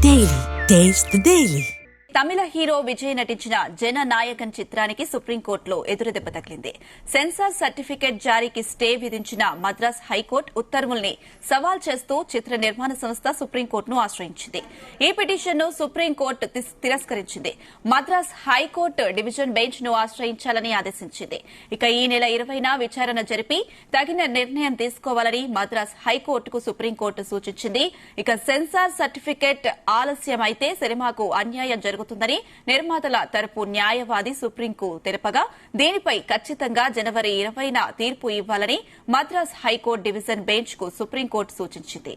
Daily. Taste the Daily. Tamil hero Vijay నటించిన జననాయకన్ చిత్రానికి సుప్రీంకోర్టులో ఎదురుదెబ్బ తగిలింది. సెన్సార్ సర్టిఫికెట్ జారీకి స్టే విధించిన మద్రాస్ హైకోర్టు ఉత్తర్వుల్ని సవాల్ చేస్తూ చిత్ర నిర్మాణ సంస్థ సుప్రీంకోర్టును ఆశ్రయించింది. ఈ పిటిషన్ను సుప్రీంకోర్టు తిరస్కరించింది. మద్రాస్ హైకోర్టు డివిజన్ బెంచ్ ను ఆశ్రయించాలని ఆదేశించింది. ఇక ఈ నెల 20న విచారణ జరిపి తగిన నిర్ణయం తీసుకోవాలని మద్రాస్ హైకోర్టుకు సుప్రీంకోర్టు సూచించింది. ఇక సెన్సార్ సర్టిఫికెట్ ఆలస్యమైతే సినిమాకు అన్యాయం జరుగుతుందని నిర్మాతల తరపు న్యాయవాది సుప్రీంకు తెలుపగా దీనిపై ఖచ్చితంగా జనవరి 20న తీర్పు ఇవ్వాలని మద్రాస్ హైకోర్టు డివిజన్ బెంచ్ కు సుప్రీంకోర్టు సూచించింది.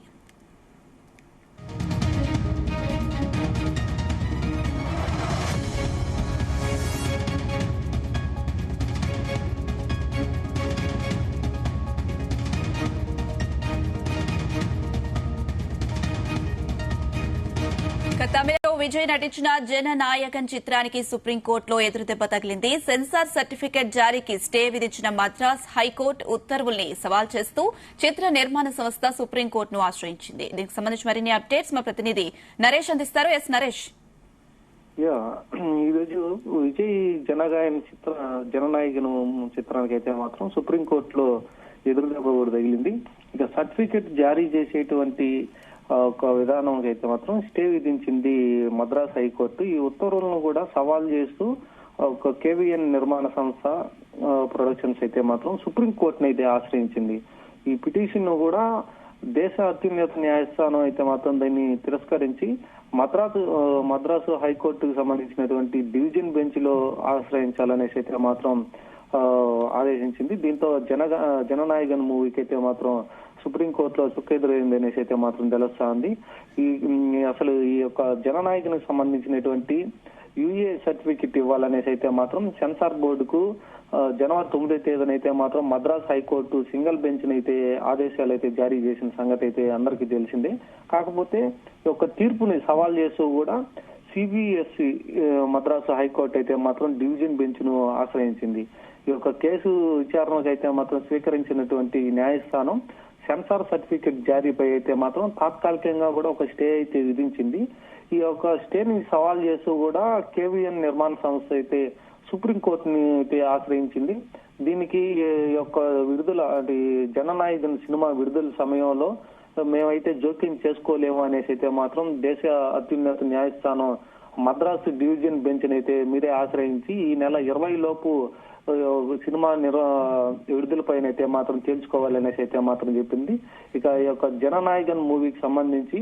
తమిళలో విజయ్ నటించిన జననాయకన్ చిత్రానికి సుప్రీంకోర్టులో ఎదురుదెబ్బ తగిలింది. సెన్సార్ సర్టిఫికెట్ జారీకి స్టే విధించిన మద్రాస్ హైకోర్టు ఉత్తర్వుల్ని సవాల్ చేస్తూ చిత్ర నిర్మాణ సంస్థ సుప్రీంకోర్టును ఆశ్రయించింది. దీనికి సంబంధించి మరిన్ని అప్డేట్స్ మా ప్రతినిధి నరేష్ అందిస్తారు. ఎస్ నరేష్. ఈరోజు విజయ్ జననాయకన్ చిత్రానికి అయితే మాత్రం సుప్రీంకోర్టులో ఎదురుదెబ్బ కూడా తగిలింది. ఇక సర్టిఫికెట్ జారీ చేసేటువంటి ఒక విధానం అయితే మాత్రం స్టే విధించింది మద్రాస్ హైకోర్టు. ఈ ఉత్తర్వులను కూడా సవాల్ చేస్తూ ఒక కేవీఎన్ నిర్మాణ సంస్థ ప్రొడక్షన్స్ అయితే మాత్రం సుప్రీంకోర్టును అయితే ఆశ్రయించింది. ఈ పిటిషన్ ను కూడా దేశ అత్యున్నత న్యాయస్థానం అయితే మాత్రం దాన్ని తిరస్కరించి మద్రాసు హైకోర్టుకు సంబంధించినటువంటి డివిజన్ బెంచ్ లో ఆశ్రయించాలనేసి అయితే మాత్రం ఆదేశించింది. దీంతో జననాయకన్ మూవీకి అయితే మాత్రం సుప్రీంకోర్టులో చుక్కెదురైంది అనేసి అయితే మాత్రం తెలుస్తోంది. అసలు ఈ యొక్క జననాయకుని సంబంధించినటువంటి యుఏ సర్టిఫికెట్ ఇవ్వాలనేసి అయితే మాత్రం సెన్సార్ బోర్డుకు జనవరి 9వ తేదీన అయితే మాత్రం మద్రాస్ హైకోర్టు సింగిల్ బెంచ్ అయితే ఆదేశాలు అయితే జారీ చేసిన సంగతి అయితే అందరికీ తెలిసిందే. కాకపోతే ఈ యొక్క తీర్పుని సవాల్ చేస్తూ కూడా సిబిఎస్ఈ మద్రాసు హైకోర్టు అయితే మాత్రం డివిజన్ బెంచ్ ను ఆశ్రయించింది. ఈ యొక్క కేసు విచారణకు అయితే మాత్రం స్వీకరించినటువంటి న్యాయస్థానం సెన్సార్ సర్టిఫికెట్ జారీపై అయితే మాత్రం తాత్కాలికంగా కూడా ఒక స్టే అయితే విధించింది. ఈ యొక్క స్టేని సవాల్ చేస్తూ కూడా కేవీఎన్ నిర్మాణ సంస్థ అయితే సుప్రీంకోర్టుని అయితే ఆశ్రయించింది. దీనికి యొక్క విడుదల అంటే జననాయకన్ సినిమా విడుదల సమయంలో మేమైతే జోక్యం చేసుకోలేము అనేసి అయితే మాత్రం దేశ అత్యున్నత న్యాయస్థానం మద్రాసు డివిజన్ బెంచ్ అయితే మీరే ఆశ్రయించి ఈ నెల 20 లోపు సినిమా విడుదల పైన అయితే మాత్రం తేల్చుకోవాలనేసి అయితే మాత్రం చెప్పింది. ఇక ఈ యొక్క జననాయకన్ మూవీకి సంబంధించి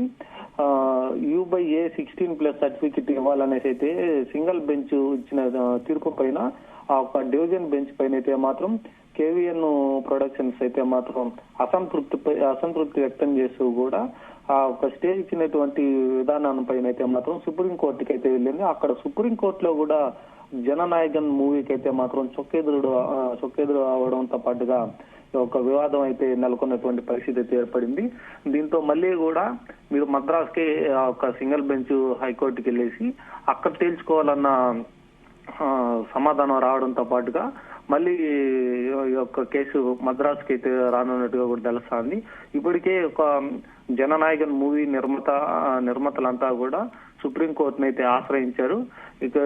U/A16+ సర్టిఫికెట్ ఇవ్వాలనేసి అయితే సింగిల్ బెంచ్ ఇచ్చిన తీర్పు పైన ఆ ఒక డివిజన్ బెంచ్ పైన అయితే మాత్రం కేవీఎన్ ప్రొడక్షన్స్ అయితే మాత్రం అసంతృప్తి వ్యక్తం చేస్తూ కూడా ఆ ఒక స్టే ఇచ్చినటువంటి విధానం పైన అయితే మాత్రం సుప్రీంకోర్టుకి అయితే వెళ్ళింది. అక్కడ సుప్రీంకోర్టులో కూడా జననాయకన్ మూవీకి అయితే మాత్రం చొక్కెదురు అవడంతో పాటుగా ఒక వివాదం అయితే నెలకొన్నటువంటి పరిస్థితి అయితే ఏర్పడింది. దీంతో మళ్ళీ కూడా మీరు మద్రాస్కి ఒక సింగిల్ బెంచ్ హైకోర్టుకి వెళ్ళేసి అక్కడ తేల్చుకోవాలన్న సమాధానం రావడంతో పాటుగా మళ్ళీ ఈ యొక్క కేసు మద్రాసుకి అయితే రానున్నట్టుగా కూడా తెలుస్తోంది. ఇప్పటికే ఒక జననాయకన్ మూవీ నిర్మాతలంతా కూడా సుప్రీంకోర్టును అయితే ఆశ్రయించారు. ఇక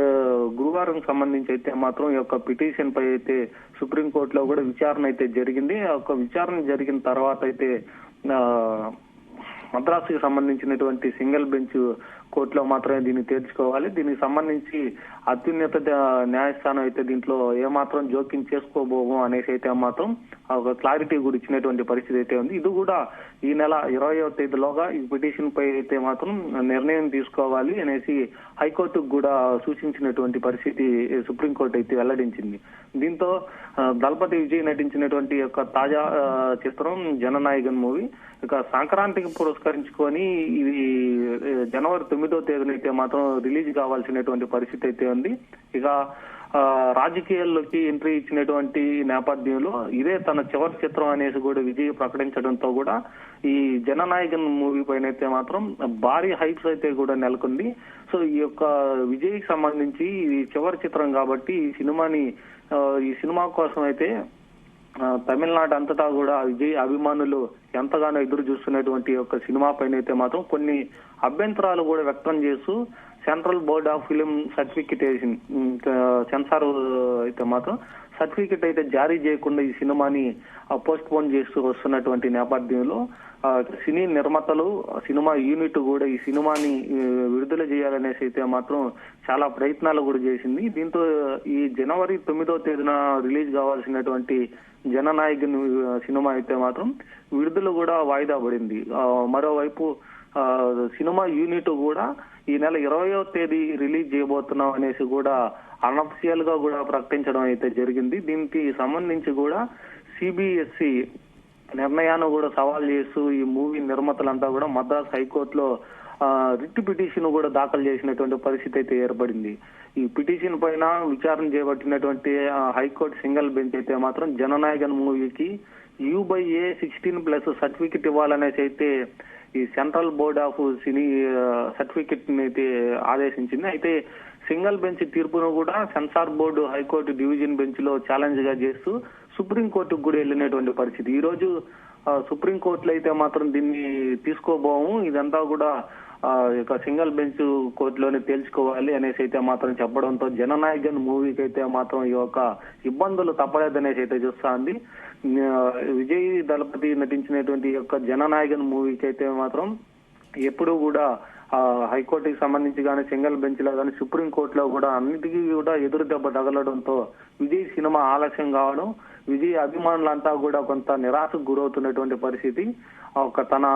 గురువారం సంబంధించి అయితే మాత్రం ఈ యొక్క పిటిషన్ పై అయితే సుప్రీంకోర్టులో కూడా విచారణ అయితే జరిగింది. ఒక విచారణ జరిగిన తర్వాత అయితే మద్రాసుకి సంబంధించినటువంటి సింగిల్ బెంచ్ కోర్టులో మాత్రమే దీన్ని తేల్చుకోవాలి. దీనికి సంబంధించి అత్యున్నత న్యాయస్థానం అయితే దీంట్లో ఏమాత్రం జోక్యం చేసుకోబోము అనేసి అయితే మాత్రం ఒక క్లారిటీ కూడా ఇచ్చినటువంటి పరిస్థితి అయితే ఉంది. ఇది కూడా ఈ నెల 20వ తేదీలోగా ఈ పిటిషన్ పై అయితే మాత్రం నిర్ణయం తీసుకోవాలి అనేసి హైకోర్టుకు కూడా సూచించినటువంటి పరిస్థితి సుప్రీంకోర్టు అయితే వెల్లడించింది. దీంతో దళపతి విజయ్ నటించినటువంటి యొక్క తాజా చిత్రం జననాయకన్ మూవీ ఇక సంక్రాంతికి పురస్కరించుకొని ఇది జనవరి 9వ తేదీన అయితే మాత్రం రిలీజ్ కావాల్సినటువంటి పరిస్థితి అయితే ఉంది. ఇక రాజకీయాల్లోకి ఎంట్రీ ఇచ్చినటువంటి నేపథ్యంలో ఇదే తన చివరి చిత్రం అనేసి కూడా విజయ్ ప్రకటించడంతో కూడా ఈ జననాయకన్ మూవీ పైన అయితే మాత్రం భారీ హైప్స్ అయితే కూడా నెలకొంది. సో ఈ యొక్క విజయ్కి సంబంధించి ఇది చివరి చిత్రం కాబట్టి ఈ సినిమా కోసం అయితే తమిళనాడు అంతటా కూడా విజయ్ అభిమానులు ఎంతగానో ఎదురు చూస్తున్నటువంటి యొక్క సినిమా పైన అయితే మాత్రం కొన్ని అభ్యంతరాలు కూడా వ్యక్తం చేస్తూ central board of film certification censor అయితే మాత్రం సర్టిఫికెట్ అయితే జారీ చేయకుండా ఈ సినిమాని పోస్ట్ పోన్ చేస్తూ వస్తున్నటువంటి నేపథ్యంలో సినీ నిర్మాతలు సినిమా యూనిట్ కూడా ఈ సినిమాని విడుదల చేయాలనేసి అయితే మాత్రం చాలా ప్రయత్నాలు కూడా చేసింది. దీంతో ఈ జనవరి 9వ తేదీన రిలీజ్ కావాల్సినటువంటి జననాయకుని సినిమా అయితే మాత్రం విడుదల కూడా వాయిదా పడింది. మరోవైపు సినిమా యూనిట్ కూడా ఈ నెల 20వ తేదీ రిలీజ్ చేయబోతున్నాం అనేసి కూడా అనఫిషియల్ గా కూడా ప్రకటించడం అయితే జరిగింది. దీనికి సంబంధించి కూడా సిబిఎస్ఈ నిర్ణయాన్ని కూడా సవాల్ చేస్తూ ఈ మూవీ నిర్మాతలంతా కూడా మద్రాస్ హైకోర్టులో రిట్ పిటిషన్ కూడా దాఖలు చేసినటువంటి పరిస్థితి అయితే ఏర్పడింది. ఈ పిటిషన్ పైన విచారణ చేపట్టినటువంటి హైకోర్టు సింగిల్ బెంచ్ అయితే మాత్రం జననాయకన్ మూవీకి U/A16+ సర్టిఫికెట్ ఇవ్వాలనేసి అయితే ఈ central board of cine certificate ని అయితే ఆదేశించింది. అయితే సింగిల్ బెంచ్ తీర్పును కూడా censor board high court division bench లో ఛాలెంజ్ గా చేస్తూ సుప్రీంకోర్టుకు కూడా వెళ్ళినటువంటి పరిస్థితి. ఈ రోజు సుప్రీంకోర్టులో అయితే మాత్రం దీన్ని తీసుకోబోము, ఇదంతా కూడా ఇక సింగిల్ బెంచ్ కోర్టులోనే తేల్చుకోవాలి అనేసి అయితే మాత్రం చెప్పడంతో జననాయకన్ మూవీకి అయితే మాత్రం ఈ యొక్క ఇబ్బందులు తప్పలేదనేసి అయితే చూస్తుంది. విజయ్ దళపతి నటించినటువంటి యొక్క జననాయకన్ మూవీకి అయితే మాత్రం ఎప్పుడు కూడా హైకోర్టుకి సంబంధించి కానీ సింగిల్ బెంచ్ లో కానీ సుప్రీంకోర్టులో కూడా అన్నిటికీ కూడా ఎదురు దెబ్బ తగలడంతో విజయ్ సినిమా ఆలస్యం కావడం, విజయ్ అభిమానులంతా కూడా కొంత నిరాశకు గురవుతున్నటువంటి పరిస్థితి. తన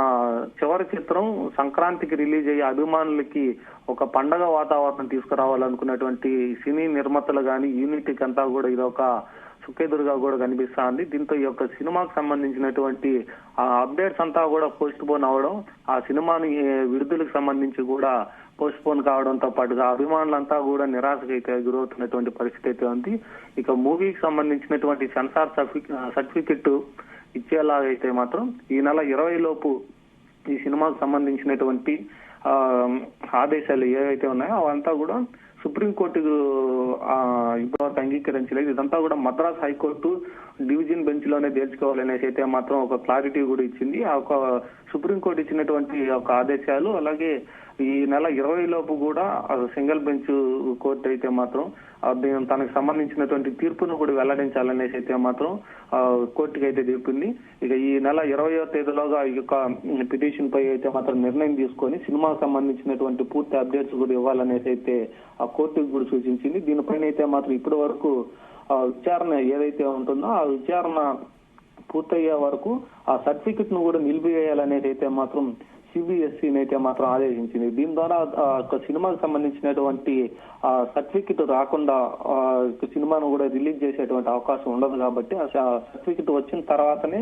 చివరి చిత్రం సంక్రాంతికి రిలీజ్ అయ్యే అభిమానులకి ఒక పండగ వాతావరణం తీసుకురావాలనుకున్నటువంటి సినీ నిర్మాతలు కానీ యూనిట్కి అంతా కూడా ఇదొక సుఖెదురుగా కూడా కనిపిస్తుంది. దీంతో ఈ యొక్క సినిమాకు సంబంధించినటువంటి అప్డేట్స్ అంతా కూడా పోస్ట్ పోన్ అవడం, ఆ సినిమాని విడుదలకు సంబంధించి కూడా పోస్ట్ పోన్ కావడంతో పాటుగా అభిమానులంతా కూడా నిరాశకు అయితే గురవుతున్నటువంటి పరిస్థితి అయితే ఉంది. ఇక మూవీకి సంబంధించినటువంటి సెన్సార్ సర్టిఫికెట్ ఇచ్చేలాగైతే మాత్రం ఈ నెల 20 లోపు ఈ సినిమాకు సంబంధించినటువంటి ఆదేశాలు ఏవైతే ఉన్నాయో అవంతా కూడా సుప్రీంకోర్టు ఇప్పటివరకు అంగీకరించలేదు. ఇదంతా కూడా మద్రాస్ హైకోర్టు డివిజన్ బెంచ్ లోనే తేల్చుకోవాలనేసి అయితే మాత్రం ఒక క్లారిటీ కూడా ఇచ్చింది. ఆ ఒక సుప్రీంకోర్టు ఇచ్చినటువంటి ఒక ఆదేశాలు అలాగే ఈ నెల 20 లోపు కూడా సింగిల్ బెంచ్ కోర్టు అయితే మాత్రం తనకు సంబంధించినటువంటి తీర్పును కూడా వెల్లడించాలనేసి అయితే మాత్రం కోర్టుకి అయితే చెప్పింది. ఇక ఈ నెల 20వ తేదీలోగా ఈ యొక్క పిటిషన్ పై అయితే మాత్రం నిర్ణయం తీసుకొని సినిమాకు సంబంధించినటువంటి పూర్తి అప్డేట్స్ కూడా ఇవ్వాలనేసి అయితే ఆ కోర్టుకు కూడా సూచించింది. దీనిపైన అయితే మాత్రం ఇప్పటి వరకు విచారణ ఏదైతే ఉంటుందో ఆ విచారణ పూర్తయ్యే వరకు ఆ సర్టిఫికెట్ ను కూడా నిలిపివేయాలనేది అయితే మాత్రం సిబిఎస్ఈని అయితే మాత్రం ఆదేశించింది. దీని ద్వారా సినిమాకు సంబంధించినటువంటి సర్టిఫికెట్ రాకుండా సినిమాను కూడా రిలీజ్ చేసేటువంటి అవకాశం ఉండదు కాబట్టి ఆ సర్టిఫికెట్ వచ్చిన తర్వాతనే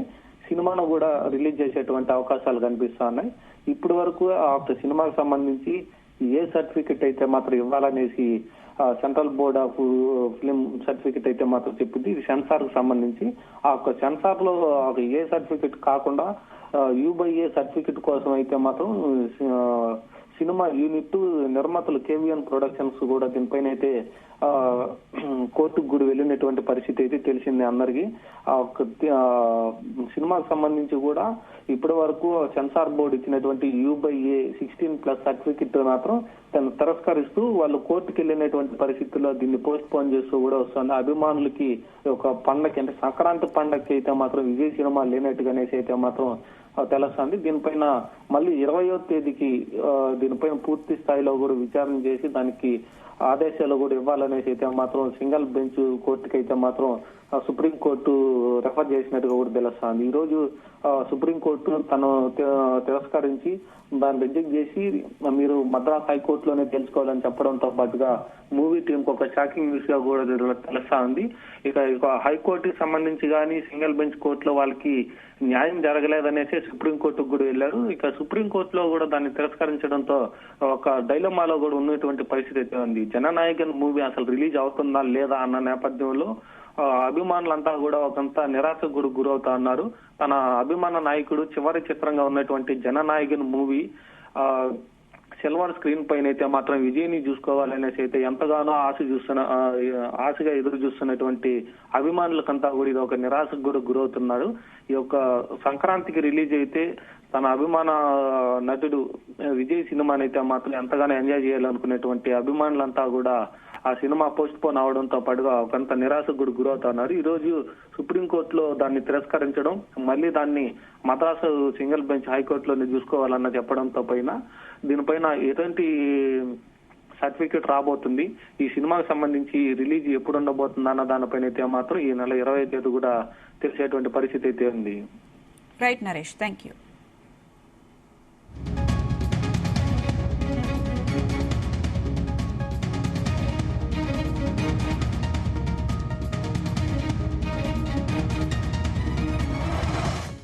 సినిమాను కూడా రిలీజ్ చేసేటువంటి అవకాశాలు కనిపిస్తున్నాయి. ఇప్పటి వరకు ఆ సినిమాకు సంబంధించి ఏ సర్టిఫికెట్ అయితే మాత్రం ఇవ్వాలనేసి central board of film certificate అయితే మాత్రం చెప్పింది. ఇది సెన్సార్ కు సంబంధించి ఆ సెన్సార్ లో ఏ సర్టిఫికెట్ కాకుండా U/A సర్టిఫికెట్ కోసం అయితే మాత్రం సినిమా యూనిట్ నిర్మాతలు KVN ప్రొడక్షన్స్ కూడా దీనిపైన అయితే కోర్టుకు కూడా వెళ్ళినటువంటి పరిస్థితి అయితే తెలిసింది అందరికి. సినిమాకు సంబంధించి కూడా ఇప్పటి వరకు సెన్సార్ బోర్డు ఇచ్చినటువంటి U/A16+ సర్టిఫికెట్ మాత్రం తను తిరస్కరిస్తూ వాళ్ళు కోర్టుకు వెళ్ళినటువంటి పరిస్థితుల్లో దీన్ని పోస్ట్ పోన్ చేస్తూ కూడా వస్తుంది. అభిమానులకి ఒక పండగ అంటే సంక్రాంతి పండగకి అయితే మాత్రం విజయ్ సినిమా లేనట్టుగానేసి అయితే మాత్రం తెలుస్తుంది. దీనిపైన మళ్ళీ 20వ తేదీకి దీనిపైన పూర్తి స్థాయిలో కూడా విచారణ చేసి దానికి ఆదేశాలు కూడా ఇవ్వాలనేసి అయితే మాత్రం సింగిల్ బెంచ్ కోర్టుకి అయితే మాత్రం సుప్రీంకోర్టు రెఫర్ చేసినట్టుగా కూడా తెలుస్తుంది. ఈ రోజు సుప్రీంకోర్టు తను తిరస్కరించి దాన్ని రిజెక్ట్ చేసి మీరు మద్రాస్ హైకోర్టులోనే తెలుసుకోవాలని చెప్పడంతో పాటుగా మూవీ టీం కు ఒక షాకింగ్ న్యూస్ గా కూడా తెలుస్తా ఉంది. ఇక హైకోర్టుకి సంబంధించి కానీ సింగిల్ బెంచ్ కోర్టులో వాళ్ళకి న్యాయం జరగలేదనేసి సుప్రీంకోర్టుకు కూడా వెళ్లారు. ఇక సుప్రీంకోర్టులో కూడా దాన్ని తిరస్కరించడంతో ఒక డైలమాలో కూడా ఉన్నటువంటి పరిస్థితి అయితే ఉంది. జననాయకన్ మూవీ అసలు రిలీజ్ అవుతుందా లేదా అన్న నేపథ్యంలో అభిమానులంతా కూడా ఒకంత నిరాశకు కూడా గురవుతా ఉన్నారు. తన అభిమాన నాయకుడు చివరి చిత్రంగా ఉన్నటువంటి జననాయకన్ మూవీ సిల్వర్ స్క్రీన్ పైన అయితే మాత్రం విజయ్ని చూసుకోవాలనేసి అయితే ఎంతగానో ఆశగా ఎదురు చూస్తున్నటువంటి అభిమానులకంతా కూడా ఇది ఒక నిరాశకు కూడా గురవుతున్నారు. ఈ యొక్క సంక్రాంతికి రిలీజ్ అయితే తన అభిమాన నటుడు విజయ్ సినిమాని అయితే మాత్రం ఎంతగానో ఎంజాయ్ చేయాలనుకునేటువంటి అభిమానులంతా కూడా ఆ సినిమా పోస్ట్ పోన్ అవడంతో పాటుగా కొంత నిరాశకు కూడా గురవుతున్నారు. ఈ రోజు సుప్రీంకోర్టులో దాన్ని తిరస్కరించడం, మళ్ళీ దాన్ని మద్రాసు సింగిల్ బెంచ్ హైకోర్టులోనే చూసుకోవాలన్న చెప్పడంతో దీనిపైన ఎటువంటి సర్టిఫికేట్ రాబోతుంది, ఈ సినిమాకి సంబంధించి రిలీజ్ ఎప్పుడు ఉండబోతుంది అన్న దానిపైన అయితే మాత్రం ఈ నెల 20వ తేదీ కూడా తెలిసేటువంటి పరిస్థితి అయితే ఉంది. Right Naresh, thank you.